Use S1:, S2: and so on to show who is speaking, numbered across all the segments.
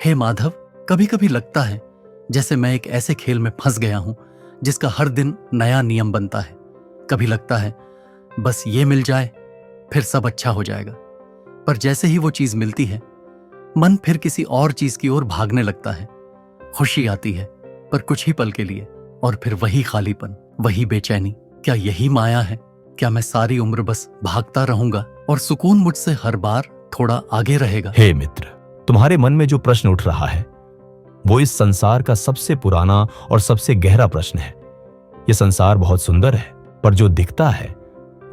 S1: हे माधव, कभी कभी लगता है जैसे मैं एक ऐसे खेल में फंस गया हूं जिसका हर दिन नया नियम बनता है। कभी लगता है बस ये मिल जाए फिर सब अच्छा हो जाएगा, पर जैसे ही वो चीज मिलती है मन फिर किसी और चीज की ओर भागने लगता है। खुशी आती है पर कुछ ही पल के लिए, और फिर वही खालीपन, वही बेचैनी। क्या यही माया है? क्या मैं सारी उम्र बस भागता रहूंगा और सुकून मुझसे हर बार थोड़ा आगे रहेगा?
S2: हे मित्र, तुम्हारे मन में जो प्रश्न उठ रहा है वो इस संसार का सबसे पुराना और सबसे गहरा प्रश्न है। यह संसार बहुत सुंदर है, पर जो दिखता है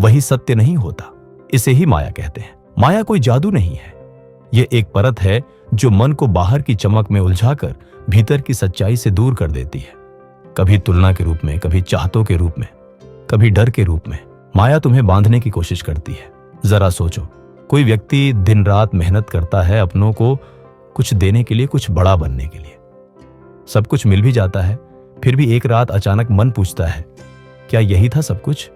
S2: वही सत्य नहीं होता। इसे ही माया कहते हैं। माया कोई जादू नहीं है, यह एक परत है जो मन को बाहर की चमक में उलझाकर भीतर की सच्चाई से दूर कर देती है। कभी तुलना के रूप में, कभी चाहतों के रूप में, कभी डर के रूप में माया तुम्हें बांधने की कोशिश करती है। जरा सोचो, कोई व्यक्ति दिन रात मेहनत करता है अपनों को कुछ देने के लिए, कुछ बड़ा बनने के लिए। सब कुछ मिल भी जाता है, फिर भी एक रात अचानक मन पूछता है, क्या यही था सब कुछ?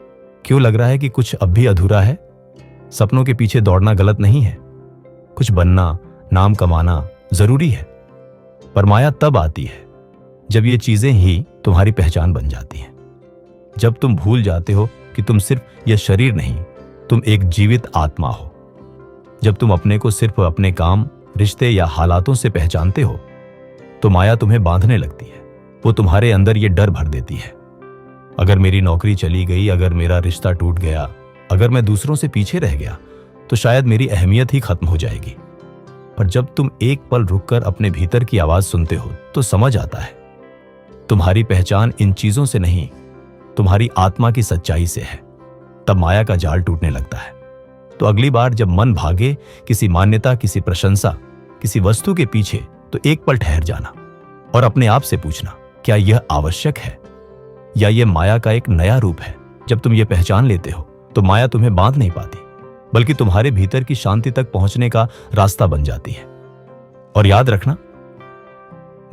S2: क्यों लग रहा है कि कुछ अब भी अधूरा है? सपनों के पीछे दौड़ना गलत नहीं है, कुछ बनना, नाम कमाना जरूरी है, पर माया तब आती है जब ये चीजें ही तुम्हारी पहचान बन जाती हैं। जब तुम भूल जाते हो कि तुम सिर्फ यह शरीर नहीं, तुम एक जीवित आत्मा हो। जब तुम अपने को सिर्फ अपने काम, रिश्ते या हालातों से पहचानते हो तो माया तुम्हें बांधने लगती है। वो तुम्हारे अंदर ये डर भर देती है, अगर मेरी नौकरी चली गई, अगर मेरा रिश्ता टूट गया, अगर मैं दूसरों से पीछे रह गया तो शायद मेरी अहमियत ही खत्म हो जाएगी। पर जब तुम एक पल रुककर अपने भीतर की आवाज सुनते हो तो समझ आता है तुम्हारी पहचान इन चीजों से नहीं, तुम्हारी आत्मा की सच्चाई से है। तब माया का जाल टूटने लगता है। तो अगली बार जब मन भागे किसी मान्यता, किसी प्रशंसा, किसी वस्तु के पीछे, तो एक पल ठहर जाना और अपने आप से पूछना, क्या यह आवश्यक है या यह माया का एक नया रूप है? जब तुम यह पहचान लेते हो तो माया तुम्हें बांध नहीं पाती, बल्कि तुम्हारे भीतर की शांति तक पहुंचने का रास्ता बन जाती है। और याद रखना,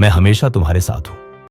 S2: मैं हमेशा तुम्हारे साथ हूं।